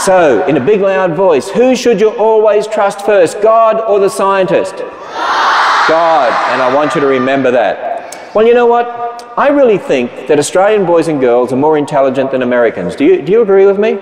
So, in a big loud voice, who should you always trust first, God or the scientist? God. And I want you to remember that. Well, you know what? I really think that Australian boys and girls are more intelligent than Americans. Do you agree with me?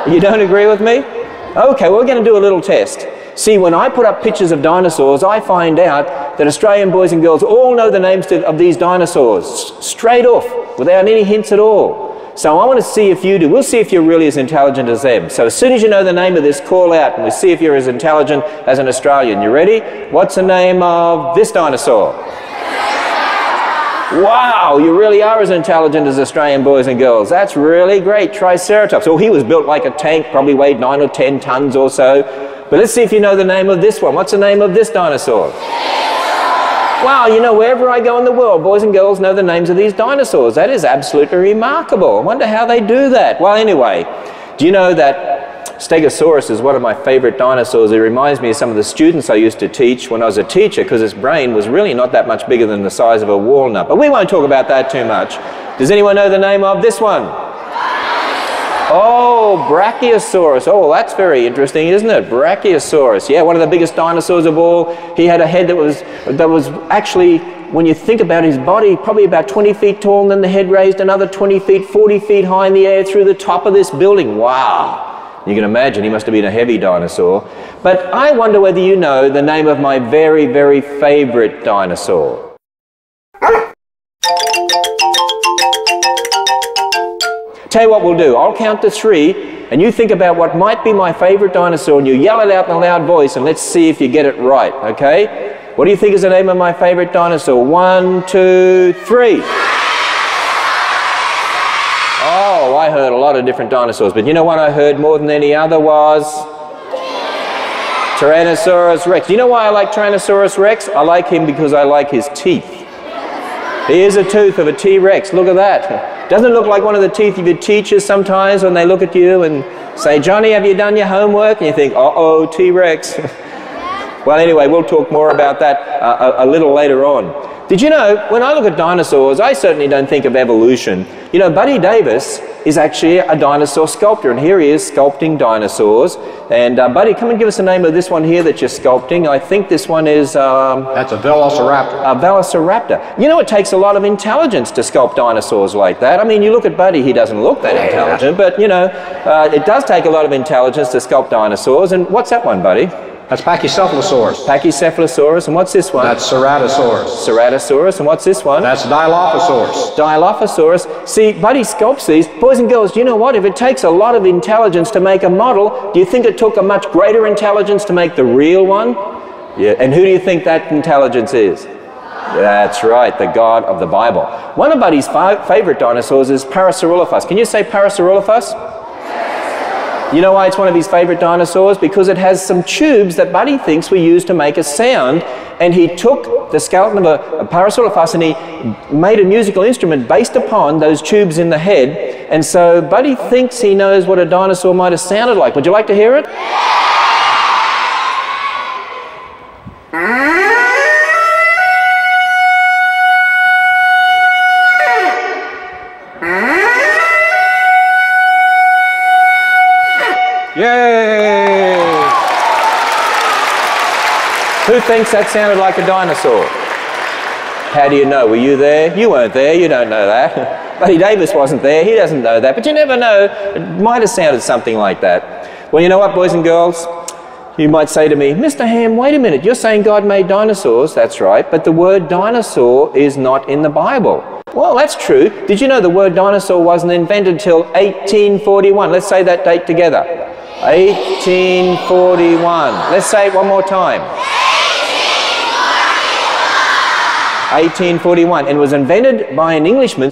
You don't agree with me? Okay, well, we're going to do a little test. See, when I put up pictures of dinosaurs, I find out that Australian boys and girls all know the names of these dinosaurs, straight off, without any hints at all. So I want to see if you do. We'll see if you're really as intelligent as them. So as soon as you know the name of this, call out, and we'll see if you're as intelligent as an Australian. You ready? What's the name of this dinosaur? Wow, you really are as intelligent as Australian boys and girls. That's really great. Triceratops. Oh, he was built like a tank, probably weighed 9 or 10 tons or so. But let's see if you know the name of this one. What's the name of this dinosaur? Wow, you know, wherever I go in the world, boys and girls know the names of these dinosaurs. That is absolutely remarkable. I wonder how they do that. Well, anyway, do you know that Stegosaurus is one of my favorite dinosaurs? It reminds me of some of the students I used to teach when I was a teacher, because its brain was really not that much bigger than the size of a walnut. But we won't talk about that too much. Does anyone know the name of this one? Oh, Brachiosaurus. Oh, that's very interesting, isn't it? Brachiosaurus. Yeah, one of the biggest dinosaurs of all. He had a head that was actually, when you think about his body, probably about 20 feet tall, and then the head raised another 20 feet, 40 feet high in the air through the top of this building. Wow. You can imagine he must have been a heavy dinosaur. But I wonder whether you know the name of my very, very favorite dinosaur. Tell you what we'll do. I'll count to 3, and you think about what might be my favorite dinosaur, and you yell it out in a loud voice, and let's see if you get it right, okay? What do you think is the name of my favorite dinosaur? 1, 2, 3. Oh, I heard a lot of different dinosaurs, but you know what I heard more than any other was Tyrannosaurus Rex. Do you know why I like Tyrannosaurus Rex? I like him because I like his teeth. Here's a tooth of a T-Rex. Look at that. Doesn't it look like one of the teeth of your teachers sometimes when they look at you and say, Johnny, have you done your homework? And you think, uh-oh, T-Rex. Well, anyway, we'll talk more about that a little later on. Did you know, when I look at dinosaurs, I certainly don't think of evolution. You know, Buddy Davis is actually a dinosaur sculptor, and here he is sculpting dinosaurs. And Buddy, come and give us the name of this one here that you're sculpting. I think this one is... That's a Velociraptor. A Velociraptor. You know, it takes a lot of intelligence to sculpt dinosaurs like that. I mean, you look at Buddy, he doesn't look that intelligent, but, you know, it does take a lot of intelligence to sculpt dinosaurs. And what's that one, Buddy? That's Pachycephalosaurus. Pachycephalosaurus, and what's this one? That's Ceratosaurus. Ceratosaurus, and what's this one? That's Dilophosaurus. Dilophosaurus. See, Buddy sculpts these. Boys and girls, do you know what? If it takes a lot of intelligence to make a model, do you think it took a much greater intelligence to make the real one? Yeah, and who do you think that intelligence is? That's right, the God of the Bible. One of Buddy's favorite dinosaurs is Parasaurolophus. Can you say Parasaurolophus? You know why it's one of his favorite dinosaurs? Because it has some tubes that Buddy thinks were used to make a sound, and he took the skeleton of a Parasaurolophus and he made a musical instrument based upon those tubes in the head, and so Buddy thinks he knows what a dinosaur might have sounded like. Would you like to hear it? Yay! Who thinks that sounded like a dinosaur? How do you know? Were you there? You weren't there. You don't know that. Buddy Davis wasn't there. He doesn't know that. But you never know. It might have sounded something like that. Well, you know what, boys and girls? You might say to me, Mr. Ham, wait a minute. You're saying God made dinosaurs. That's right. But the word dinosaur is not in the Bible. Well, that's true. Did you know the word dinosaur wasn't invented until 1841? Let's say that date together. 1841. Let's say it one more time. 1841. And it was invented by an Englishman.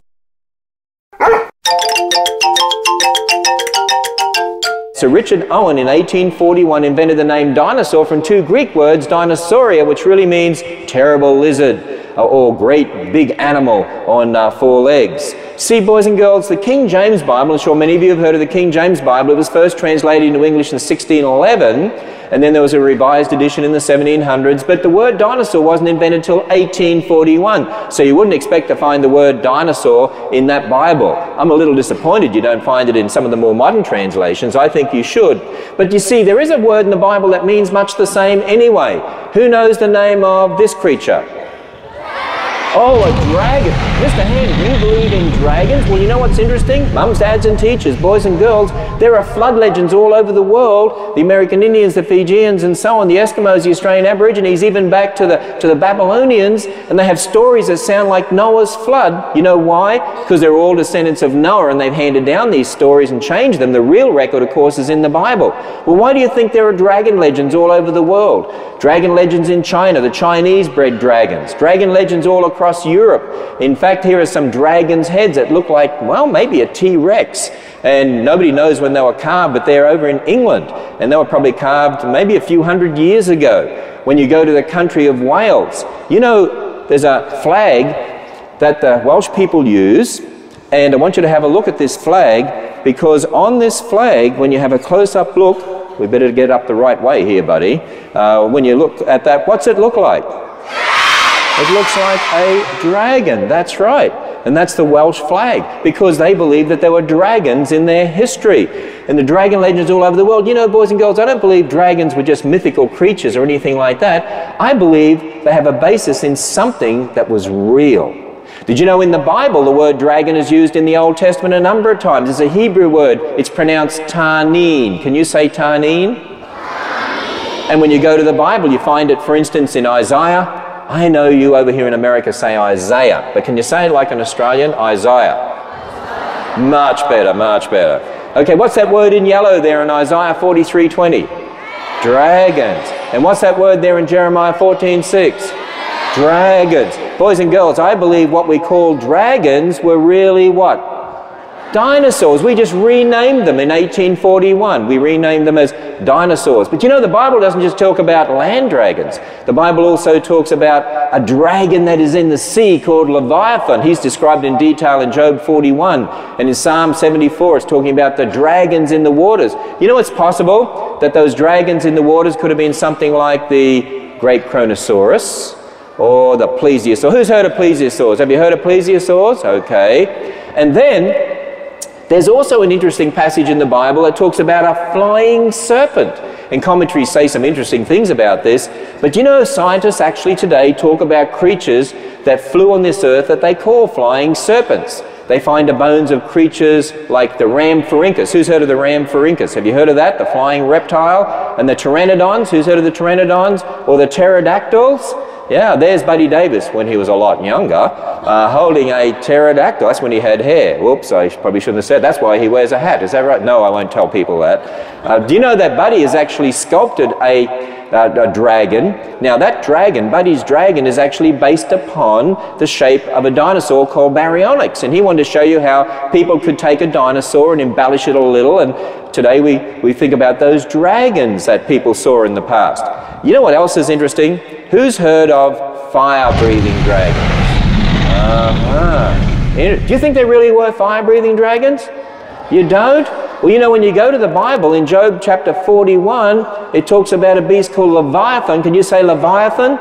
Sir Richard Owen in 1841 invented the name dinosaur from 2 Greek words, dinosauria, which really means terrible lizard. or great big animal on 4 legs. See, boys and girls, the King James Bible, I'm sure many of you have heard of the King James Bible. It was first translated into English in 1611, and then there was a revised edition in the 1700s, but the word dinosaur wasn't invented until 1841, so you wouldn't expect to find the word dinosaur in that Bible. I'm a little disappointed you don't find it in some of the more modern translations. I think you should. But you see, there is a word in the Bible that means much the same anyway. Who knows the name of this creature? Oh, a dragon. Mr. Hand, do you believe in dragons? Well, you know what's interesting? Mums, dads and teachers, boys and girls, there are flood legends all over the world. The American Indians, the Fijians and so on, the Eskimos, the Australian Aborigines, even back to the Babylonians, and they have stories that sound like Noah's flood. You know why? Because they're all descendants of Noah and they've handed down these stories and changed them. The real record, of course, is in the Bible. Well, why do you think there are dragon legends all over the world? Dragon legends in China, the Chinese bred dragons. Dragon legends all across Europe. In fact, here are some dragon's heads that look like, well, maybe a T-Rex. And nobody knows when they were carved, but they're over in England. And they were probably carved maybe a few hundred years ago. When you go to the country of Wales, you know, there's a flag that the Welsh people use. And I want you to have a look at this flag, because on this flag, when you have a close-up look, we better get up the right way here, buddy. When you look at that, what's it look like? It looks like a dragon, that's right. And that's the Welsh flag, because they believe that there were dragons in their history. And the dragon legends all over the world. You know, boys and girls, I don't believe dragons were just mythical creatures or anything like that. I believe they have a basis in something that was real. Did you know in the Bible the word dragon is used in the Old Testament a number of times? It's a Hebrew word. It's pronounced tanin. Can you say tanin? And when you go to the Bible, you find it, for instance, in Isaiah. I know you over here in America say Isaiah, but can you say it like an Australian? Isaiah. Much better, much better. Okay, what's that word in yellow there in Isaiah 43:20? Dragons. And what's that word there in Jeremiah 14:6? Dragons. Boys and girls, I believe what we call dragons were really what? Dinosaurs. We just renamed them in 1841. We renamed them as dinosaurs. But you know, the Bible doesn't just talk about land dragons. The Bible also talks about a dragon that is in the sea called Leviathan. He's described in detail in Job 41. And in Psalm 74, it's talking about the dragons in the waters. You know, it's possible that those dragons in the waters could have been something like the great Kronosaurus or the plesiosaur. Who's heard of plesiosaurs? Have you heard of plesiosaurs? Okay. And then there's also an interesting passage in the Bible that talks about a flying serpent. And commentaries say some interesting things about this. But you know, scientists actually today talk about creatures that flew on this earth that they call flying serpents. They find the bones of creatures like the Rhamphorhynchus. Who's heard of the Rhamphorhynchus? Have you heard of that? The flying reptile. And the pteranodons. Who's heard of the pteranodons? Or the pterodactyls? Yeah, there's Buddy Davis when he was a lot younger, holding a pterodactyl. That's when he had hair. Whoops, I probably shouldn't have said. That's why he wears a hat. Is that right? No, I won't tell people that. Do you know that Buddy has actually sculpted a dragon? Now that dragon, Buddy's dragon, is actually based upon the shape of a dinosaur called Baryonyx. And he wanted to show you how people could take a dinosaur and embellish it a little. And today we think about those dragons that people saw in the past. You know what else is interesting? Who's heard of fire-breathing dragons? Do you think there really were fire-breathing dragons? You don't? Well, you know, when you go to the Bible, in Job chapter 41, it talks about a beast called Leviathan. Can you say Leviathan?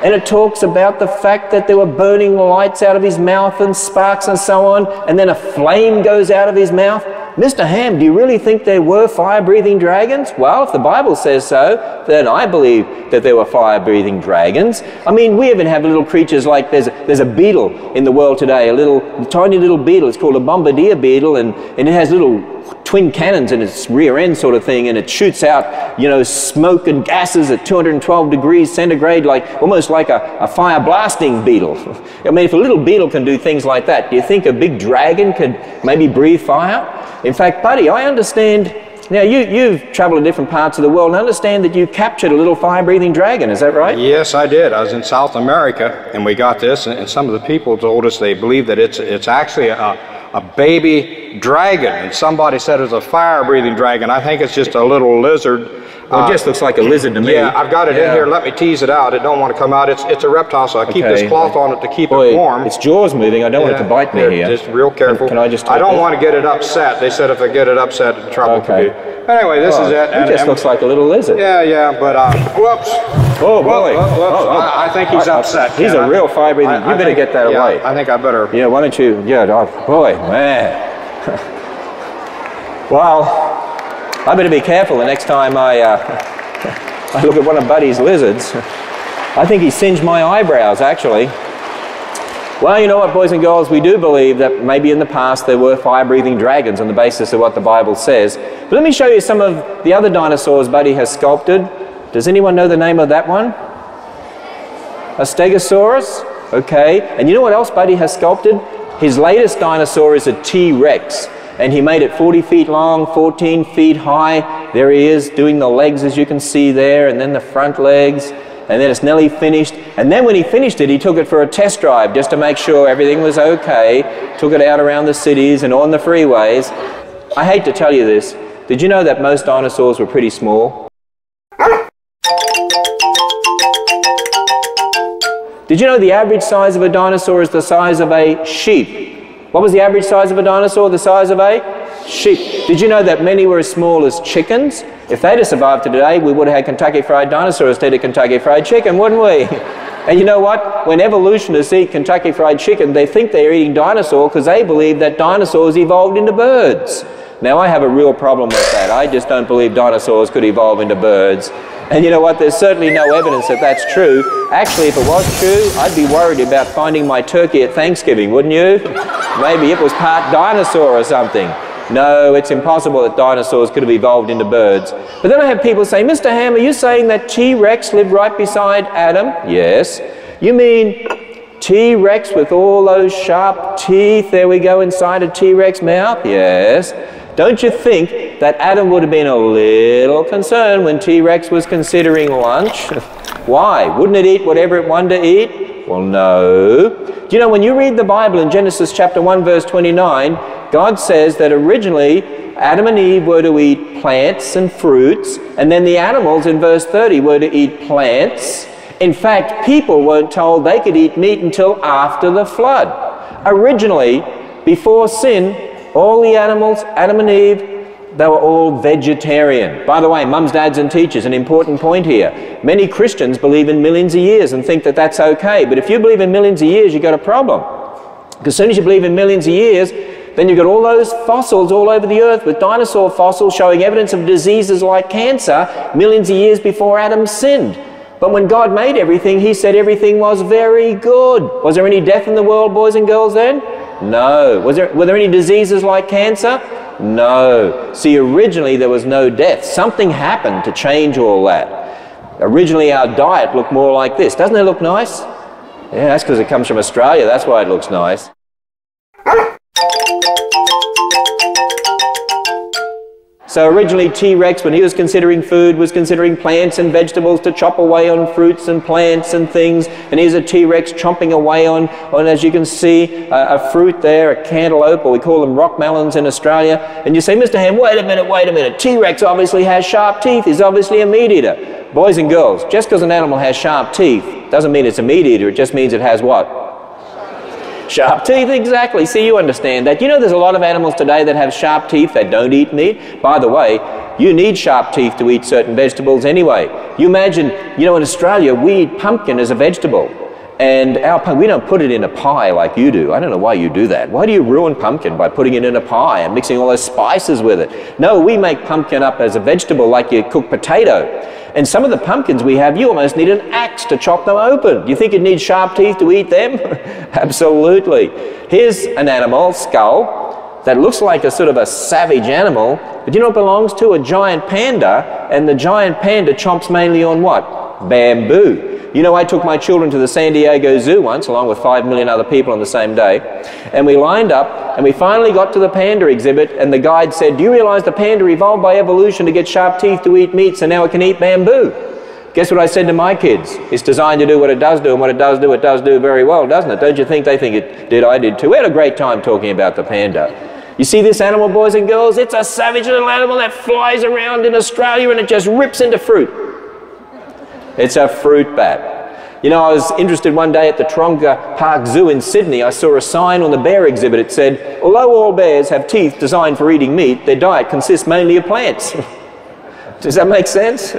And it talks about the fact that there were burning lights out of his mouth and sparks and so on, and then a flame goes out of his mouth. Mr. Ham, do you really think there were fire-breathing dragons? Well, if the Bible says so, then I believe that there were fire-breathing dragons. I mean, we even have little creatures like, there's a beetle in the world today, a tiny little beetle. It's called a bombardier beetle, and it has little twin cannons in its rear end sort of thing, and it shoots out, you know, smoke and gases at 212 degrees centigrade, like almost like a fire blasting beetle. I mean, if a little beetle can do things like that, do you think a big dragon could maybe breathe fire? In fact, Buddy, I understand, now you've traveled to different parts of the world, and I understand that you captured a little fire-breathing dragon, is that right? Yes, I did. I was in South America, and we got this, and some of the people told us they believe that it's actually a baby dragon, and somebody said it's a fire-breathing dragon. I think it's just a little lizard. Well, it just looks like a lizard to me. Yeah, I've got it in here. Let me tease it out. It don't want to come out. It's a reptile, so I keep this cloth on it to keep it warm. Its jaw's moving. I don't want it to bite me here. Just real careful. Can I just take I don't this? want to get it upset. They said if I get it upset, the trouble could be. Anyway, this is it. It just looks like a little lizard. Yeah, but whoops. Oh, boy. Whoops. I think he's upset. He's a real fire-breathing. You better get that away. I think I better. Yeah, why don't you? Yeah, boy, man. Well, I better be careful the next time I look at one of Buddy's lizards. I think he singed my eyebrows, actually. Well, you know what, boys and girls, we do believe that maybe in the past there were fire-breathing dragons on the basis of what the Bible says. But let me show you some of the other dinosaurs Buddy has sculpted. Does anyone know the name of that one? A Stegosaurus? Okay. And you know what else Buddy has sculpted? His latest dinosaur is a T-Rex. And he made it 40 feet long, 14 feet high. There he is doing the legs, as you can see there, and then the front legs. And then it's nearly finished. And then when he finished it, he took it for a test drive just to make sure everything was okay. Took it out around the cities and on the freeways. I hate to tell you this. Did you know that most dinosaurs were pretty small? Did you know the average size of a dinosaur is the size of a sheep? What was the average size of a dinosaur? The size of a sheep. Did you know that many were as small as chickens? If they'd have survived to today, we would have had Kentucky Fried Dinosaur instead of Kentucky Fried Chicken, wouldn't we? And you know what? When evolutionists eat Kentucky Fried Chicken, they think they're eating dinosaur because they believe that dinosaurs evolved into birds. Now, I have a real problem with that. I just don't believe dinosaurs could evolve into birds. And you know what? There's certainly no evidence that that's true. Actually, if it was true, I'd be worried about finding my turkey at Thanksgiving, wouldn't you? Maybe it was part dinosaur or something. No, it's impossible that dinosaurs could have evolved into birds. But then I have people say, Mr. Ham, are you saying that T-Rex lived right beside Adam? Yes. You mean T-Rex with all those sharp teeth, there we go, inside a T-Rex mouth? Yes. Don't you think that Adam would have been a little concerned when T-Rex was considering lunch? Why? Wouldn't it eat whatever it wanted to eat? Well, no. Do you know, when you read the Bible in Genesis chapter 1, verse 29, God says that originally Adam and Eve were to eat plants and fruits, and then the animals in verse 30 were to eat plants. In fact, people weren't told they could eat meat until after the flood. Originally, before sin, all the animals, Adam and Eve, they were all vegetarian. By the way, mums, dads and teachers, an important point here. Many Christians believe in millions of years and think that that's okay. But if you believe in millions of years, you've got a problem. Because as soon as you believe in millions of years, then you've got all those fossils all over the earth with dinosaur fossils showing evidence of diseases like cancer millions of years before Adam sinned. But when God made everything, he said everything was very good. Was there any death in the world, boys and girls, then? No. Were there any diseases like cancer? No. See, originally there was no death. Something happened to change all that. Originally our diet looked more like this. Doesn't it look nice? Yeah, that's because it comes from Australia. That's why it looks nice. So originally T-Rex, when he was considering food, was considering plants and vegetables to chop away on fruits and plants and things. And here's a T-Rex chomping away on, as you can see, a fruit there, a cantaloupe, or we call them rock melons in Australia. And you say, Mr. Ham, wait a minute. T-Rex obviously has sharp teeth. He's obviously a meat eater. Boys and girls, just because an animal has sharp teeth doesn't mean it's a meat eater. It just means it has what? Sharp teeth, exactly. See, you understand that. You know there's a lot of animals today that have sharp teeth that don't eat meat. By the way, you need sharp teeth to eat certain vegetables anyway. You imagine, you know, in Australia, we eat pumpkin as a vegetable. And we don't put it in a pie like you do. I don't know why you do that. Why do you ruin pumpkin by putting it in a pie and mixing all those spices with it? No, we make pumpkin up as a vegetable like you cook potato. And some of the pumpkins we have, you almost need an axe to chop them open. Do you think you'd need sharp teeth to eat them? Absolutely. Here's an animal, skull, that looks like a sort of a savage animal, but you know what it belongs to? A giant panda, and the giant panda chomps mainly on what? Bamboo. You know, I took my children to the San Diego Zoo once, along with 5 million other people on the same day, and we lined up, and we finally got to the panda exhibit, and the guide said, do you realize the panda evolved by evolution to get sharp teeth to eat meat, so now it can eat bamboo? Guess what I said to my kids? It's designed to do what it does do, and what it does do very well, doesn't it? Don't you think they think it did? I did too. We had a great time talking about the panda. You see this animal, boys and girls? It's a savage little animal that flies around in Australia and it just rips into fruit. It's a fruit bat. You know, I was interested one day at the Taronga Park Zoo in Sydney. I saw a sign on the bear exhibit. It said, although all bears have teeth designed for eating meat, their diet consists mainly of plants. Does that make sense?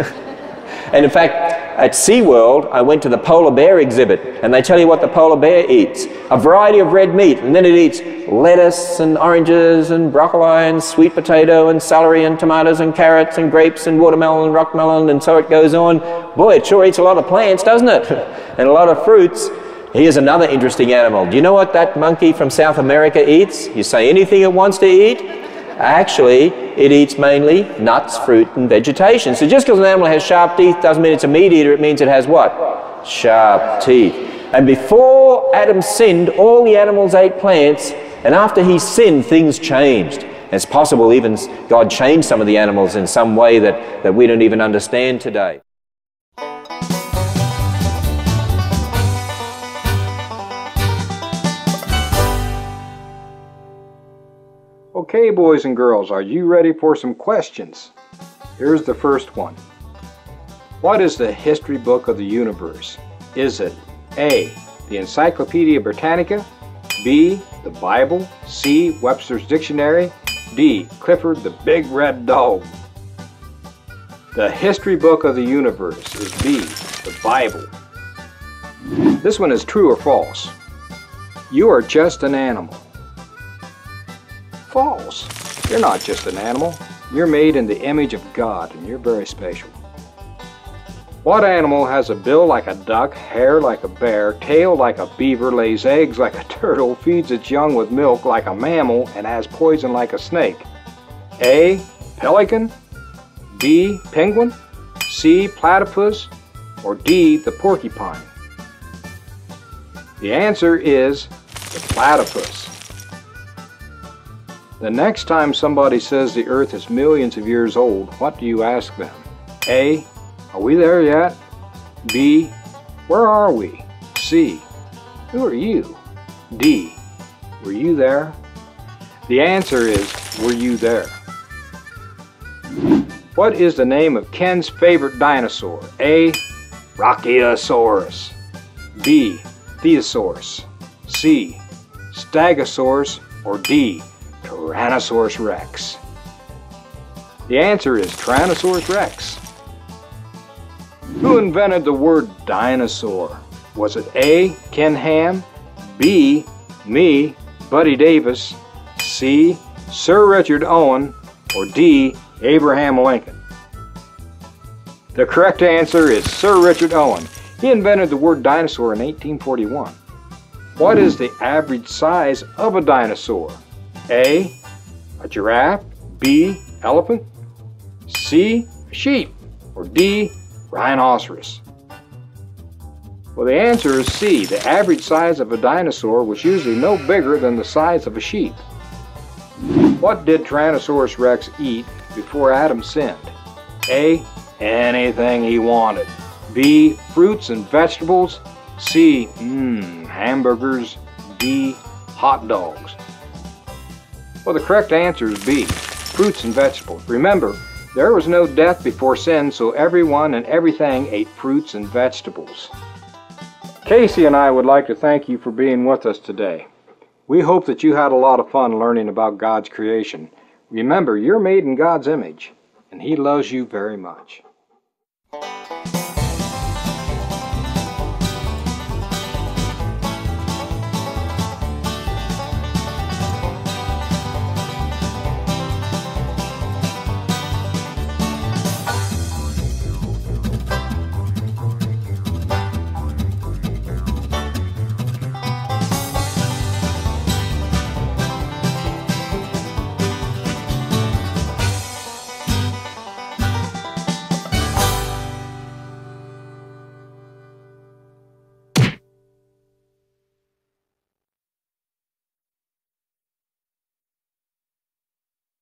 And in fact, at SeaWorld, I went to the polar bear exhibit, and they tell you what the polar bear eats. A variety of red meat, and then it eats lettuce and oranges and broccoli and sweet potato and celery and tomatoes and carrots and grapes and watermelon and rockmelon, and so it goes on. Boy, it sure eats a lot of plants, doesn't it? And a lot of fruits. Here's another interesting animal. Do you know what that monkey from South America eats? You say anything it wants to eat? Actually, it eats mainly nuts, fruit, and vegetation. So just because an animal has sharp teeth doesn't mean it's a meat eater. It means it has what? Sharp teeth. And before Adam sinned, all the animals ate plants, and after he sinned, things changed. And it's possible even God changed some of the animals in some way that we don't even understand today. Okay, boys and girls, are you ready for some questions? Here's the first one. What is the history book of the universe? Is it A, the Encyclopedia Britannica, B, the Bible, C, Webster's Dictionary, D, Clifford the Big Red Dog? The history book of the universe is B, the Bible. This one is true or false. You are just an animal. False. You're not just an animal. You're made in the image of God, and you're very special. What animal has a bill like a duck, hair like a bear, tail like a beaver, lays eggs like a turtle, feeds its young with milk like a mammal, and has poison like a snake? A, pelican, B, penguin, C, platypus, or D, the porcupine? The answer is the platypus. The next time somebody says the earth is millions of years old, what do you ask them? A, are we there yet? B, where are we? C, who are you? D, were you there? The answer is, were you there? What is the name of Ken's favorite dinosaur? A, Brachiosaurus, B, Theosaurus, C, Stegosaurus, or D, Tyrannosaurus Rex? The answer is Tyrannosaurus Rex. Who invented the word dinosaur? Was it A, Ken Ham, B, me, Buddy Davis, C, Sir Richard Owen, or D, Abraham Lincoln? The correct answer is Sir Richard Owen. He invented the word dinosaur in 1841. What is the average size of a dinosaur? A, a giraffe, B, elephant, C, a sheep, or D, rhinoceros? Well, the answer is C. The average size of a dinosaur was usually no bigger than the size of a sheep. What did Tyrannosaurus Rex eat before Adam sinned? A, anything he wanted. B, fruits and vegetables. C, hamburgers. D, hot dogs. Well, the correct answer is B, fruits and vegetables. Remember, there was no death before sin, so everyone and everything ate fruits and vegetables. Casey and I would like to thank you for being with us today. We hope that you had a lot of fun learning about God's creation. Remember, you're made in God's image, and He loves you very much.